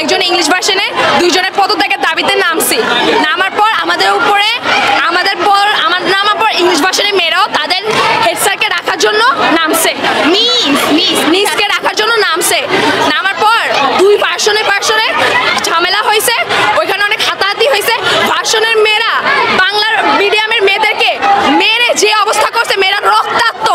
একজন ইংলিশ ভার্সনে, দুইজনের পদত্যাগের দাবিতে নামছি। নামার পর আমাদের নামার পর ইংলিশ ভার্সনের মেয়েরাও তাদের হেড স্যারকে রাখার জন্য নামছে, মিসকে রাখার জন্য নামছে। নামার পর দুই ভার্সনে ঝামেলা হয়েছে, ওইখানে অনেক হাতাহাতি হয়েছে। ভার্সনের মেয়েরা বাংলার মিডিয়ামের মেয়েদেরকে মেরে যে অবস্থা করছে, মেয়েরা রক্তাক্ত,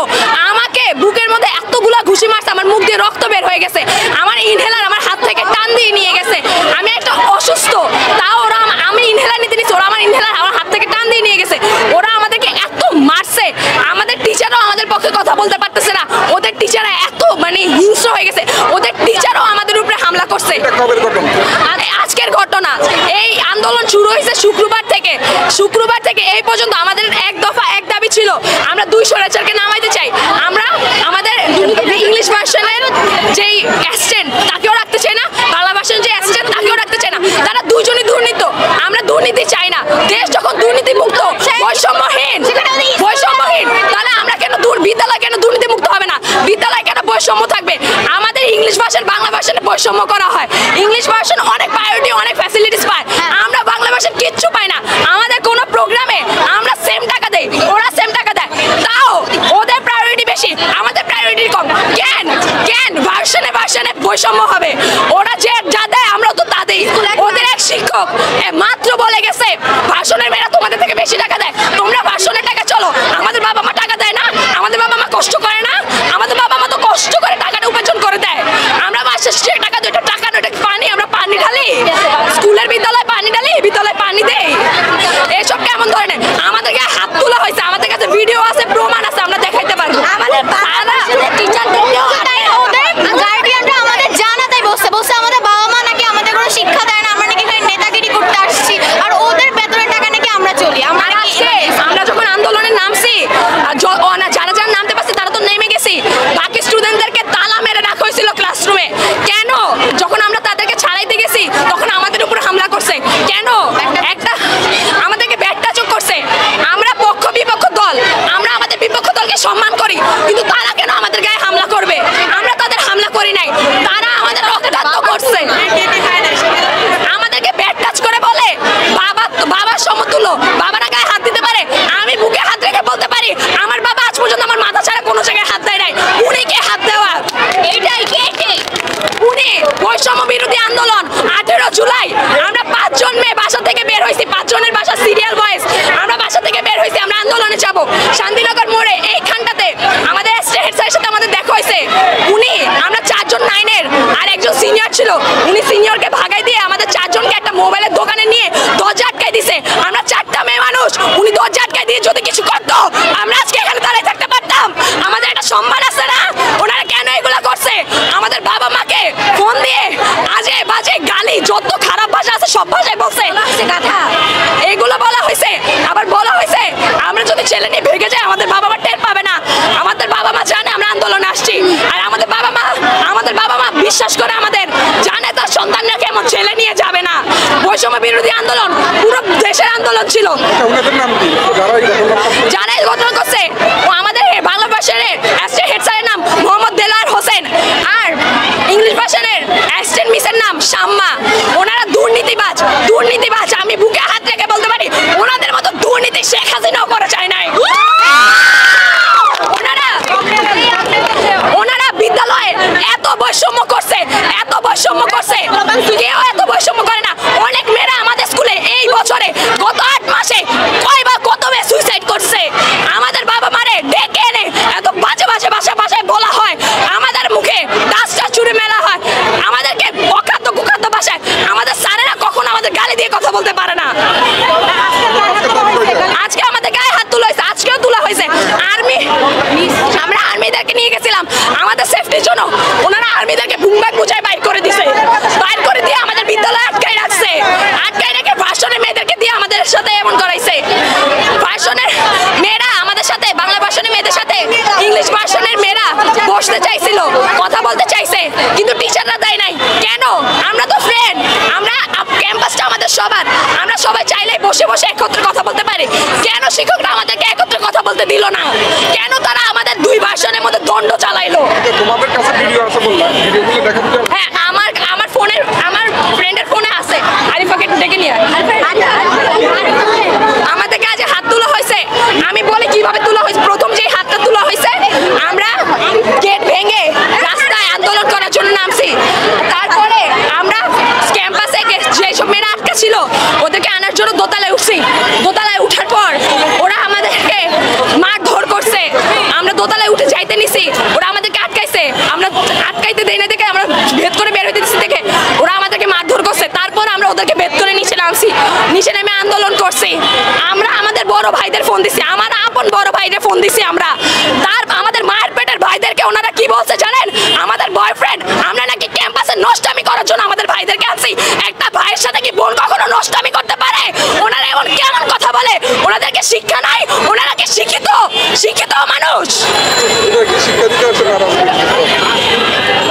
আমাকে বুকের মধ্যে এতগুলা ঘুষি মারছে, আমার মুখ দিয়ে রক্ত বের হয়ে গেছে, আমার ইনহেলার আমার হাত থেকে টান দিয়ে নিয়ে গেছে। আমি একটা অসুস্থ, তাও আমি ইনহেলার নিতে নিচ্ছি, ওরা আমার ইনহেলার আমার হাত থেকে টান দিয়ে নিয়ে গেছে। ওরা আমাদেরকে এত মারছে, আমাদের টিচারও আমাদের পক্ষে কথা বলতে পারতেছে না, ওদের টিচাররা এত হিংস্র হয়ে গেছে, ওদের টিচারও আমাদের উপরে হামলা করছে। আজকের ঘটনা, এই আন্দোলন শুরু হয়েছে শুক্রবার থেকে এই পর্যন্ত আমাদের এক দফা এক দাবি ছিল, আমরা 2 স্বৈরাচারকে নামাইতে চাই। আমরা আমাদের ইংলিশ ভার্সনের যেই অ্যাসিস্ট্যান্ট তাকেও রাখতে চাই না, বাংলা ভার্সনের যে অ্যাসিস্ট্যান্ট তাকেও রাখতে চাই না, তারা দুজনই দুর্নীত। আমরা দুর্নীতি চাই না। দেশ যখন দুর্নীতি মুক্ত, বৈষম্যহীন, তাহলে আমরা কেন বিদ্যালয় কেন দুর্নীতি মুক্ত হবে না? বিদ্যালয় কেন বৈষম্য থাকবে? আমাদের ইংলিশ ভার্সন বাংলা ভার্সনে বৈষম্য করা হয়। ইংলিশ ভার্সন অনেক প্রায়োরিটি, অনেক ফ্যাসিলিটিস পায়, আমরা বাংলা ভার্সন কিচ্ছু পাই না। আমাদের কোনো প্রোগ্রামে আমরা সেম টাকা দেই, ওরা সেম টাকা দেয়, তাও ওদের প্রায়োরিটি বেশি, আমাদের প্রায়োরিটি কম। কেন ভার্সনে বৈষম্য হবে? ওরা যা দেয় আমরা তো তা দেই। ওদের এক শিক্ষক মাত্র বলে গেছে, ভার্সনের মেয়েরা তোমাদের থেকে বেশি টাকা দেয়, তোমরা ভার্সনের টাকা চলো। আমাদের বাবা মা টাকা দেয় না? আমাদের বাবা মা কষ্ট করে না? আমাদের বাবা মা তো কষ্ট করে টাকাটা উপার্জন করে দেয়। আমরা মাসে সে টাকা, দুইটা টাকা নয়, পানি, আমরা পানি ঢালি স্কুলের বিদ্যালয়ে, বিদ্যালয়ে পানি দেই। এসব কেমন ধরনের? আমাদের গায়ে হাত তোলা হয়েছে, আমাদের কাছে ভিডিও আছে, প্রমাণ আছে, আমরা দেখাইতে পারবো। আমাদের গার্ডিয়ানরা আমাদের জানাতেই বসে আমাদের বাবা মা নাকি আমাদের কোনো শিক্ষা দেয় না, আমরা নাকি নেতাগিরি করতে আসছি, আর ওদের বেতনের টাকা নাকি আমরা চলি। আমরা যখন আন্দোলনে নামছি, যারা নামতে পারছে তারা তো নেমে গেছি, বাকি স্টুডেন্টদেরকে তালা মেরে রাখা হয়েছিল ক্লাসরুমে। কেন? যখন আমরা তাদেরকে ছাড়াইতে গেছি তখন আমাদের উপর হামলা করছে। কেন? একটা আমাদেরকে ব্যাট টাচও করছে। আমরা পক্ষ বিপক্ষ দল, আমরা আমাদের বিপক্ষ দলকে সম্মান করি, কিন্তু তারা কেন আমাদের গায়ে হামলা করবে? আমরা তাদের হামলা করি নাই, তারা আমাদের রক্তাক্ত করছে। আমাদেরকে ব্যাট টাচ করে বলে বাবার সমতুল্য, বাবারা গায়ে হাত দিতে পারে। আমি বুকে হাত রেখে বলতে পারি আমার বাবা আজ পর্যন্ত আমার মাথা ছাড়া কোনো জায়গায় হাত দেয় নাই। উনি কে হাত দেওয়া? এইটাই উনি বৈষম্য বিরোধী আন্দোলন 18 জুলাই আমরা 5 জন মেয়ে বাসা থেকে বের হয়েছি, 5 জনের বাসা সিরিয়াল বয়েজ, আমরা বাসা থেকে বের হয়েছি, আমরা আন্দোলনে যাব। শান্তিনগর মোড়ে এইখানটাতে আমাদের হেড স্যারের সাথে আমাদের দেখা হয়েছে। আমরা 4 জন 9-এর আর একজন সিনিয়র ছিল, উনি সিনিয়রকে ভাগাই দিয়ে আমাদের 4 জনকে একটা মোবাইলের দোকানে নিয়ে দরজা আটকাই দিছে। আমরা 4টা মেয়ে মানুষ, উনি দরজা আটকাই দিয়ে যদি কিছু করতো আমরা আজকে এখানে দাঁড়িয়ে থাকতে পারতাম। আমাদের একটা সম্মান আছে না? ওনারা কেন এগুলা করছে? আমাদের বাবা মাকে ফোন দিয়ে আজে বাজে গালি, যত খারাপ ভাষা আছে সব ভাষায় বলছে, এইগুলো বলা হয়েছে। আবার বলা হয়েছে আমরা যদি ছেলে নিয়ে ভেগে যাই আমাদের বাবা মা টের পাবে না। আমাদের বাবা মা জানে আমরা আন্দোলনে আসছি, আর আমাদের বাবা মা বিশ্বাস করে, আমাদের জানে তার সন্তানরা কেমন ছেলে নিয়ে যাবে না। বৈষম্য বিরোধী আন্দোলন পুরো দেশের আন্দোলন ছিল। যারা এই ঘটনা করছে, ও আমাদের বাংলা ভার্সনের হেড স্যারের নাম মোহাম্মদ দেলার হোসেন, আর ইংলিশ ভার্সনের অ্যাসিস্ট্যান্ট মিসের নাম শাম্মা। ওনারা দুর্নীতিবাজ। আমি বুকে হাত রেখে বলতে পারি ওনাদের মতো দুর্নীতি শেখ হাসিনাও করে চায় নাই। ওনারা বিদ্যালয়ে এত বৈষম্য করছে, কেউ এত বৈষম্য করে না। অনেক মেয়েরা আমাদের স্কুলে এই বছরে গত 8 মাসে কত মেয়ে সুইসাইড করছে। আমাদের বাবা মারে ডেকে এনে এত বাজে ভাষায় বলা হয়, আমাদের মুখে ডাস্টা চুরি মেলা হয়, আমাদেরকে অখাদ্য কুখাদ্য ভাষায়। আমাদের স্যারেরা কখনো আমাদের গালি দিয়ে কথা বলতে পারে না। আজকে আমাদের গায়ে হাত তোলা হয়েছে, আজকেও তোলা হয়েছে। আমরা আর্মিদেরকে নিয়ে গেছিলাম আমাদের সেফটির জন্য, ওনারা আর্মিদেরকে বুমব্যাগ বুঝায় বাইর করে দিয়ে আমাদের বিদ্যালয়ে আটকায় রেখে ভার্সনের মেয়েদেরকে দিয়ে আমাদের সাথে এমন করাইছে। ভার্সনের মেয়েরা আমাদের সাথে, বাংলা ভার্সনের মেয়েদের সাথে ইংলিশ ভার্সনের মেয়েরা বসতে চাইছিল, কথা বলতে চাইছে, কিন্তু টিচাররা দেয় নাই। কেন? আমরা তো ফ্রেন্ড, আমরা ক্যাম্পাসটা আমাদের সবার, আমরা সবাই চাইলেই বসে একত্রে কথা বলতে পারি। কেন শিক্ষকরা আমাদেরকে একত্রে কথা বলতে দিল না? কেন তারা আমাদের 2 ভার্সনের মধ্যে দণ্ড চালাইলো? তোমাদের কাছে ভিডিও আছে বললা, ভিডিওগুলো দেখাতে? হ্যাঁ, আমার ফোনের দিছি আমরা। তার আমাদের মায়ের পেটের ভাইদেরকে ওনারা কি বলছে জানেন? আমাদের বয়ফ্রেন্ড, আমরা নাকি ক্যাম্পাসে নষ্টামি করার জন্য আমাদের ভাইদেরকে আনছি। একটা ভাইয়ের সাথে কি বোন কখনো নষ্টামি করতে পারে? ওনারা এমন কেমন কথা বলে? ওনাদেরকে শিক্ষা নাই? ওনারা কি শিক্ষিত মানুষ?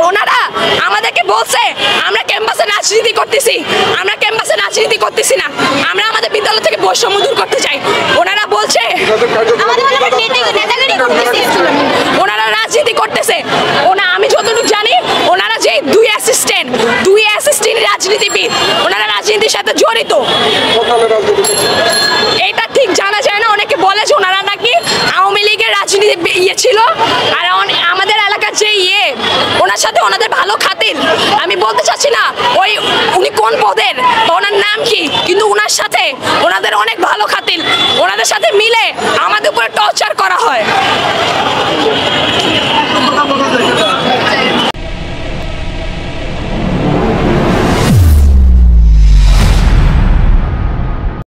ওনারা আমাদেরকে বলছে আমরা ক্যাম্পাসে রাজনীতি করতেছি। আমরা ক্যাম্পাসে রাজনীতি করতেছি না, আমরা আমাদের বিদ্যালয় থেকে বৈষম্য দূর করতে চাই। ওনারা বলছে ওনারা রাজনীতি করতেছে। আমি যতটুকু জানি ওনারা যে দুই অ্যাসিস্ট্যান্ট রাজনীতিবিদ, ওনারা রাজনীতির সাথে জড়িত। এটা ঠিক জানা যায় না। অনেকে বলে যে ওনারা নাকি আওয়ামী লীগের রাজনীতি ছিল, আর আমাদের এলাকার যে ওনার সাথে ওনাদের ভালো খাতির। আমি বলতে চাচ্ছি না উনি কোন পদের বা ওনার নাম কি, কিন্তু ওনার সাথে ওনাদের অনেক ভালো খাতির, ওনাদের সাথে